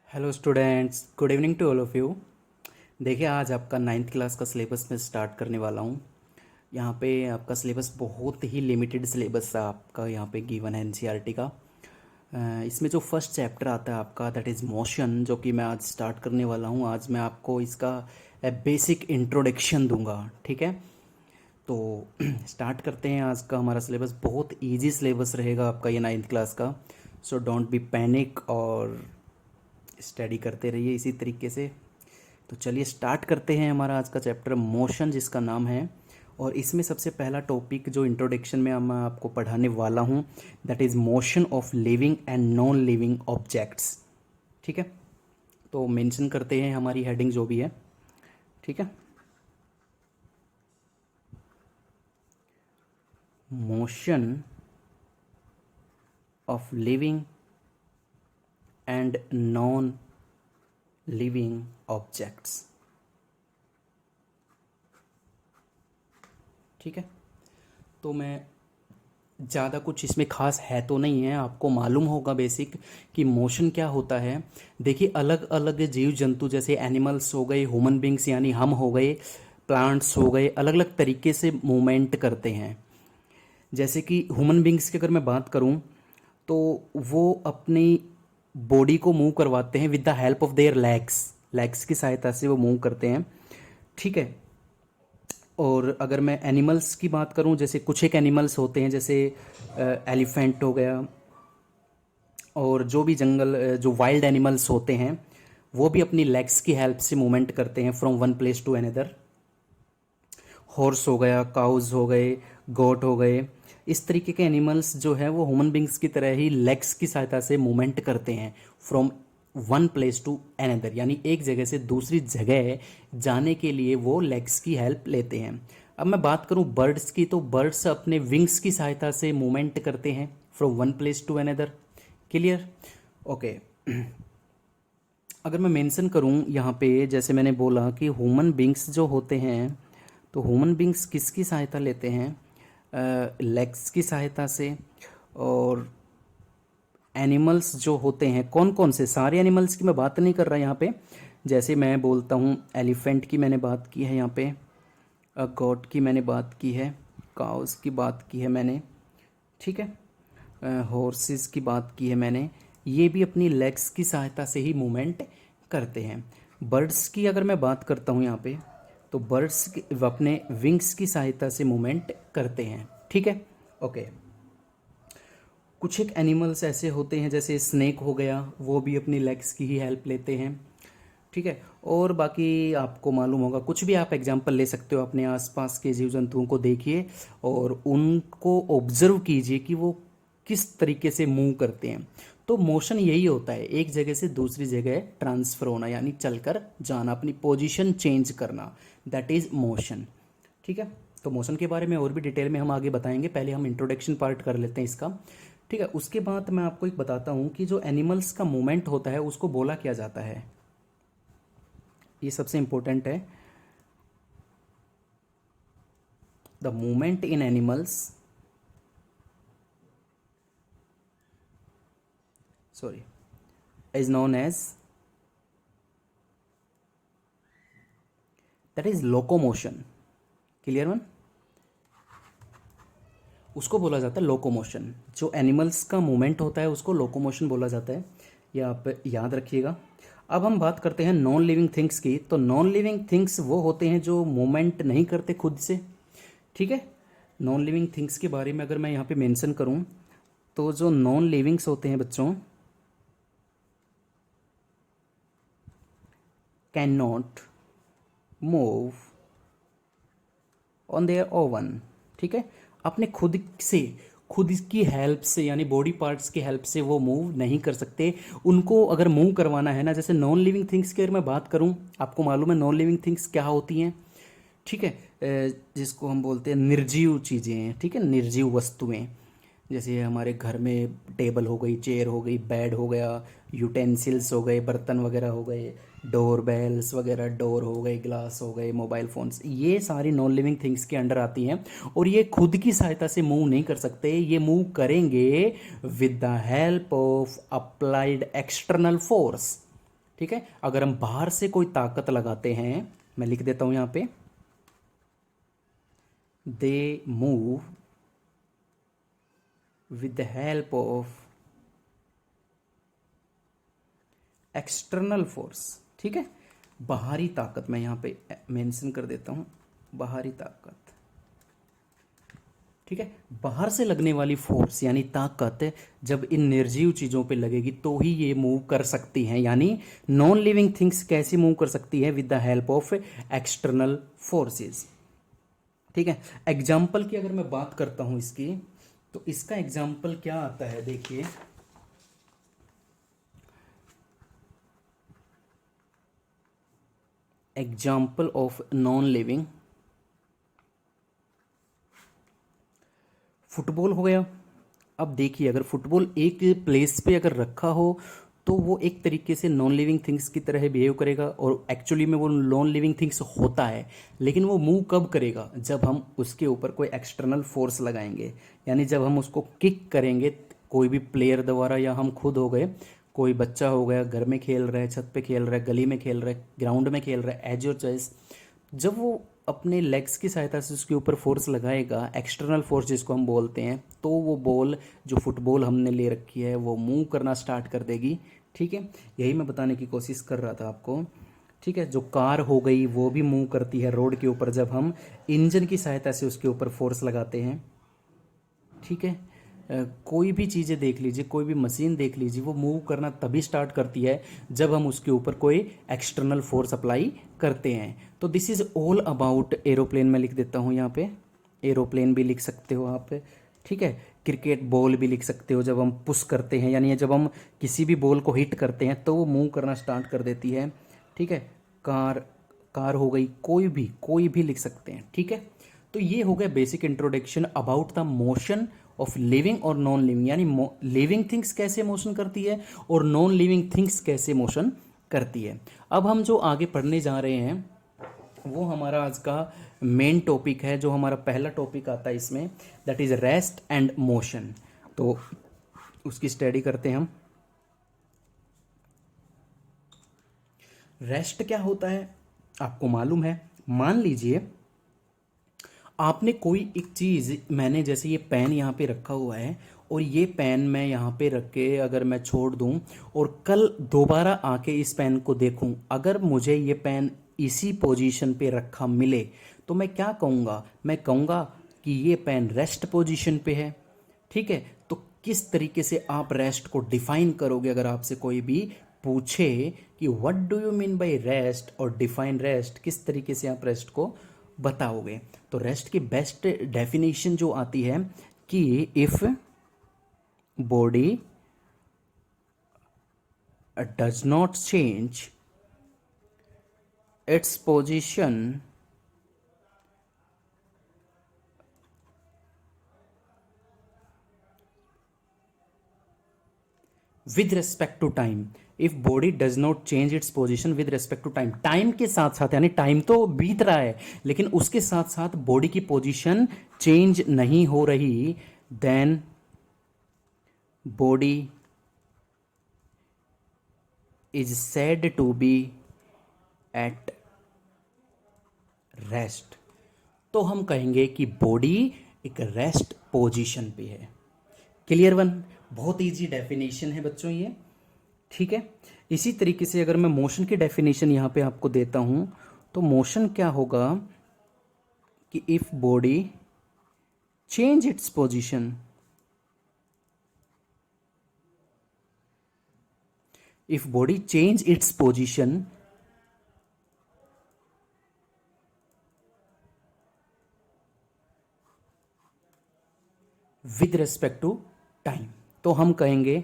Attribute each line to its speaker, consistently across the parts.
Speaker 1: Hello students, good evening to all of you. देखिए, आज आपका नाइन्थ क्लास का सिलेबस मैं स्टार्ट करने वाला हूँ। यहाँ पे आपका सिलेबस बहुत ही लिमिटेड सिलेबस है आपका यहाँ पे गिवन है एनसीईआरटी का। इसमें जो फर्स्ट चैप्टर आता है आपका दैट इज़ मोशन, जो कि मैं आज स्टार्ट करने वाला हूँ। आज मैं आपको इसका बेसिक इंट्रोडक्शन दूंगा, ठीक है। तो स्टार्ट करते हैं। आज का हमारा सिलेबस बहुत इजी सिलेबस रहेगा आपका ये नाइन्थ क्लास का। सो डोंट बी पैनिक और स्टडी करते रहिए इसी तरीके से। तो चलिए स्टार्ट करते हैं हमारा आज का चैप्टर मोशन, जिसका नाम है। और इसमें सबसे पहला टॉपिक जो इंट्रोडक्शन में मैं आपको पढ़ाने वाला हूँ that is motion of living and non living objects, ठीक है। तो मेंशन करते हैं हमारी हेडिंग जो भी है, ठीक है। Motion of living and non living objects, ठीक है। तो मैं ज़्यादा कुछ इसमें खास है तो नहीं है, आपको मालूम होगा बेसिक कि मोशन क्या होता है। देखिए, अलग अलग जीव जंतु जैसे एनिमल्स हो गए, ह्यूमन बींग्स यानी हम हो गए, प्लांट्स हो गए, अलग अलग तरीके से मूवमेंट करते हैं। जैसे कि ह्यूमन बींग्स की अगर मैं बात करूं तो वो अपनी बॉडी को मूव करवाते हैं with the help of their legs. Legs की सहायता से वो मूव करते हैं, ठीक है। और अगर मैं एनिमल्स की बात करूं, जैसे कुछ एक एनिमल्स होते हैं जैसे एलिफेंट हो गया, और जो भी जंगल जो वाइल्ड एनिमल्स होते हैं वो भी अपनी लेग्स की हेल्प से मूवमेंट करते हैं from one place to another. Horse हो गया, काउज हो गए, गोट हो गए, इस तरीके के एनिमल्स जो है वो ह्यूमन बींग्स की तरह ही लेग्स की सहायता से मूवमेंट करते हैं from one place to another, यानी एक जगह से दूसरी जगह जाने के लिए वो लेग्स की हेल्प लेते हैं। अब मैं बात करूं बर्ड्स की, तो बर्ड्स अपने विंग्स की सहायता से मूवमेंट करते हैं from one place to another. Clear? Okay. अगर मैं मेंशन करूं यहाँ पे, जैसे मैंने बोला कि ह्यूमन बींग्स जो होते हैं, तो ह्यूमन बींग्स किसकी सहायता लेते हैं? लेग्स की सहायता से। और एनिमल्स जो होते हैं कौन कौन से, सारे एनिमल्स की मैं बात नहीं कर रहा यहाँ पे। जैसे मैं बोलता हूँ एलिफेंट की मैंने बात की है यहाँ पे, गॉट की मैंने बात की है, काउस की बात की है मैंने, ठीक है। हॉर्सेस की बात की है मैंने। ये भी अपनी लेग्स की सहायता से ही मूवमेंट करते हैं। बर्ड्स की अगर मैं बात करता हूँ यहाँ पे, तो बर्ड्स अपने विंग्स की सहायता से मूवमेंट करते हैं, ठीक है। ओके। कुछ एक एनिमल्स ऐसे होते हैं जैसे स्नेक हो गया, वो भी अपनी लेग्स की ही हेल्प लेते हैं, ठीक है। और बाकी आपको मालूम होगा, कुछ भी आप एग्जांपल ले सकते हो, अपने आसपास के जीव जंतुओं को देखिए और उनको ऑब्जर्व कीजिए कि वो किस तरीके से मूव करते हैं। तो मोशन यही होता है, एक जगह से दूसरी जगह ट्रांसफर होना, यानी चलकर जाना, अपनी पोजीशन चेंज करना, दैट इज मोशन, ठीक है। तो मोशन के बारे में और भी डिटेल में हम आगे बताएंगे, पहले हम इंट्रोडक्शन पार्ट कर लेते हैं इसका, ठीक है। उसके बाद मैं आपको एक बताता हूँ कि जो एनिमल्स का मूवमेंट होता है उसको बोला क्या जाता है। ये सबसे इंपॉर्टेंट है। The movement in animals, sorry, is known as, that is locomotion. Clear one? उसको बोला जाता है लोकोमोशन। जो एनिमल्स का मूवमेंट होता है उसको लोकोमोशन बोला जाता है, ये आप याद रखिएगा। अब हम बात करते हैं नॉन लिविंग थिंग्स की। तो नॉन लिविंग थिंग्स वो होते हैं जो मूवमेंट नहीं करते खुद से, ठीक है। नॉन लिविंग थिंग्स के बारे में अगर मैं यहाँ पे मेंशन करूँ, तो जो नॉन लिविंग्स होते हैं बच्चों, can not move on their own, ठीक है। अपने खुद से, खुद की हेल्प से, यानी बॉडी पार्ट्स की हेल्प से वो मूव नहीं कर सकते। उनको अगर मूव करवाना है ना, जैसे नॉन लिविंग थिंग्स की अगर मैं बात करूं, आपको मालूम है नॉन लिविंग थिंग्स क्या होती हैं, ठीक है। जिसको हम बोलते हैं निर्जीव चीज़ें हैं, ठीक है, निर्जीव वस्तुएं। जैसे हमारे घर में टेबल हो गई, चेयर हो गई, बेड हो गया, यूटेंसिल्स हो गए, बर्तन वगैरह हो गए, डोर बेल्स वगैरह, डोर हो गए, ग्लास हो गए, मोबाइल फ़ोन्स, ये सारी नॉन लिविंग थिंग्स के अंडर आती हैं। और ये खुद की सहायता से मूव नहीं कर सकते, ये मूव करेंगे with the help of applied external force, ठीक है। अगर हम बाहर से कोई ताकत लगाते हैं, मैं लिख देता हूं यहां पे, they move with the help of external force. ठीक है, बाहरी ताकत मैं यहां पे मेंशन कर देता हूं, बाहरी ताकत। ठीक है, बाहर से लगने वाली फोर्स यानी ताकत जब इन निर्जीव चीज़ों पे लगेगी तो ही ये मूव कर सकती हैं। यानी नॉन लिविंग थिंग्स कैसे मूव कर सकती है? With the help of external forces. ठीक है, एग्जाम्पल की अगर मैं बात करता हूं इसकी, तो इसका एग्जाम्पल क्या आता है, देखिए। Example of non living, football हो गया। अब देखिए, अगर फुटबॉल एक प्लेस पे अगर रखा हो तो वो एक तरीके से नॉन लिविंग थिंग्स की तरह बिहेव करेगा, और एक्चुअली में वो नॉन लिविंग थिंग्स होता है। लेकिन वो मूव कब करेगा? जब हम उसके ऊपर कोई एक्सटर्नल फोर्स लगाएंगे, यानी जब हम उसको किक करेंगे, कोई भी प्लेयर द्वारा, या हम खुद हो गए, कोई बच्चा हो गया, घर में खेल रहा है, छत पे खेल रहा है, गली में खेल रहा है, ग्राउंड में खेल रहा है, एज योर चॉइस। जब वो अपने लेग्स की सहायता से उसके ऊपर फोर्स लगाएगा, एक्सटर्नल फोर्स जिसको हम बोलते हैं, तो वो बॉल, जो फुटबॉल हमने ले रखी है, वो मूव करना स्टार्ट कर देगी। ठीक है, यही मैं बताने की कोशिश कर रहा था आपको। ठीक है, जो कार हो गई वो भी मूव करती है रोड के ऊपर जब हम इंजन की सहायता से उसके ऊपर फोर्स लगाते हैं। ठीक है, कोई भी चीज़ें देख लीजिए, कोई भी मशीन देख लीजिए, वो मूव करना तभी स्टार्ट करती है जब हम उसके ऊपर कोई एक्सटर्नल फोर्स अप्लाई करते हैं। तो this is all about aeroplane. में लिख देता हूँ यहाँ पे, एरोप्लेन भी लिख सकते हो आप। ठीक है, क्रिकेट बॉल भी लिख सकते हो, जब हम पुश करते हैं, यानी जब हम किसी भी बॉल को हिट करते हैं तो वो मूव करना स्टार्ट कर देती है। ठीक है, कार, कार हो गई, कोई भी लिख सकते हैं। ठीक है, तो ये हो गया basic introduction about the motion of living और नॉन लिविंग, यानी लिविंग थिंग्स कैसे मोशन करती है और नॉन लिविंग थिंग्स कैसे मोशन करती है। अब हम जो आगे पढ़ने जा रहे हैं वो हमारा आज का मेन टॉपिक है, जो हमारा पहला टॉपिक आता है इसमें, that is rest and motion. तो उसकी स्टडी करते हैं हम। रेस्ट क्या होता है आपको मालूम है? मान लीजिए आपने कोई एक चीज़, मैंने जैसे ये पेन यहाँ पे रखा हुआ है, और ये पेन मैं यहाँ पे रख के अगर मैं छोड़ दूँ और कल दोबारा आके इस पेन को देखूँ, अगर मुझे ये पेन इसी पोजीशन पे रखा मिले तो मैं क्या कहूँगा? मैं कहूँगा कि ये पेन रेस्ट पोजीशन पे है। ठीक है, तो किस तरीके से आप रेस्ट को डिफाइन करोगे? अगर आपसे कोई भी पूछे कि what do you mean by rest और डिफाइन रेस्ट, किस तरीके से आप रेस्ट को बताओगे? तो रेस्ट की बेस्ट डेफिनेशन जो आती है कि if body does not change its position with respect to time, if body does not change its position with respect to time, time के साथ साथ, यानी टाइम तो बीत रहा है लेकिन उसके साथ साथ बॉडी की पोजीशन चेंज नहीं हो रही, then body is said to be at rest. तो हम कहेंगे कि बॉडी एक रेस्ट पोजीशन पे है। Clear one? बहुत इजी डेफिनेशन है बच्चों ये। ठीक है, इसी तरीके से अगर मैं मोशन की डेफिनेशन यहां पे आपको देता हूं, तो मोशन क्या होगा कि if body change its position, if body change its position with respect to time, तो हम कहेंगे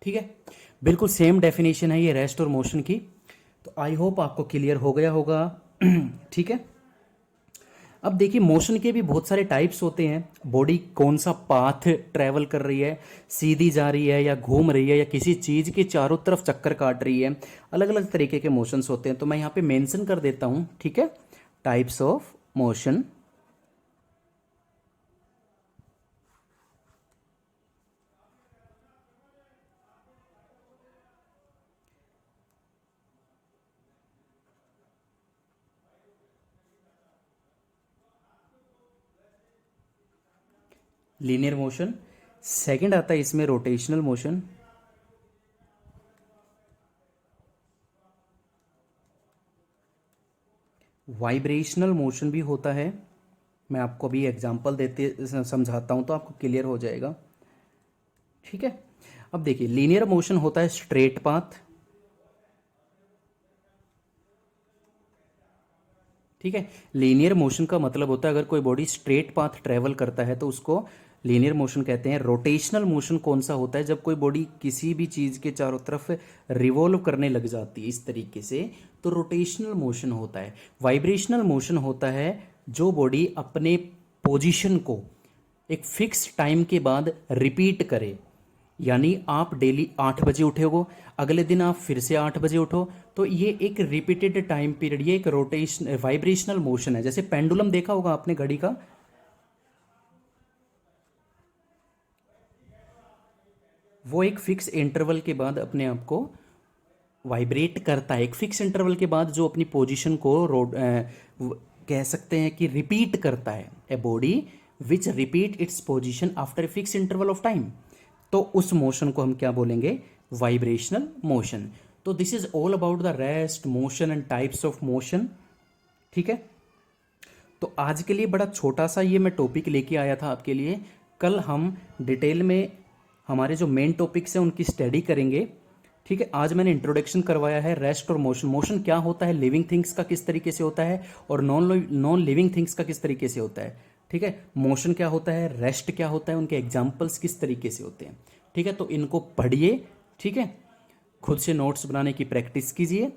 Speaker 1: ठीक है, बिल्कुल सेम डेफिनेशन है ये रेस्ट और मोशन की। तो आई होप आपको क्लियर हो गया होगा। ठीक है, अब देखिए मोशन के भी बहुत सारे टाइप्स होते हैं। बॉडी कौन सा पाथ ट्रैवल कर रही है, सीधी जा रही है या घूम रही है या किसी चीज़ के चारों तरफ चक्कर काट रही है, अलग अलग तरीके के मोशंस होते हैं। तो मैं यहाँ पे मेंशन कर देता हूँ, ठीक है, types of motion. Linear motion, second आता है इसमें रोटेशनल मोशन, वाइब्रेशनल मोशन भी होता है। मैं आपको अभी एग्जांपल देते समझाता हूं तो आपको क्लियर हो जाएगा, ठीक है। अब देखिए लीनियर मोशन होता है स्ट्रेट पाथ, ठीक है। लीनियर मोशन का मतलब होता है अगर कोई बॉडी स्ट्रेट पाथ ट्रेवल करता है तो उसको लीनियर मोशन कहते हैं। रोटेशनल मोशन कौन सा होता है, जब कोई बॉडी किसी भी चीज के चारों तरफ रिवॉल्व करने लग जाती है इस तरीके से, तो रोटेशनल मोशन होता है। वाइब्रेशनल मोशन होता है जो बॉडी अपने पोजीशन को एक फिक्स टाइम के बाद रिपीट करे, यानी आप डेली 8 बजे उठे हो, अगले दिन आप फिर से 8 बजे उठो, तो ये एक रिपीटेड टाइम पीरियड, ये एक रोटेशन वाइब्रेशनल मोशन है। जैसे पेंडुलम देखा होगा आपने घड़ी का, वो एक फिक्स इंटरवल के बाद अपने आप को वाइब्रेट करता है। एक फिक्स इंटरवल के बाद जो अपनी पोजीशन को कह सकते हैं कि रिपीट करता है। A body which repeat its position after a fix interval of time, तो उस मोशन को हम क्या बोलेंगे, वाइब्रेशनल मोशन। तो this is all about the rest, motion and types of motion, ठीक है। तो आज के लिए बड़ा छोटा सा ये मैं टॉपिक लेके आया था आपके लिए। कल हम डिटेल में हमारे जो मेन टॉपिक्स हैं उनकी स्टडी करेंगे, ठीक है। आज मैंने इंट्रोडक्शन करवाया है रेस्ट और मोशन। मोशन क्या होता है, लिविंग थिंग्स का किस तरीके से होता है, और नॉन लिविंग थिंग्स का किस तरीके से होता है, ठीक है। मोशन क्या होता है, रेस्ट क्या होता है, उनके एग्जाम्पल्स किस तरीके से होते हैं, ठीक है। तो इनको पढ़िए, ठीक है, खुद से नोट्स बनाने की प्रैक्टिस कीजिए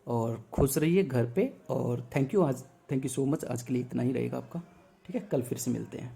Speaker 1: और खुश रहिए घर पे। और थैंक यू सो मच, आज के लिए इतना ही रहेगा आपका, ठीक है। कल फिर से मिलते हैं।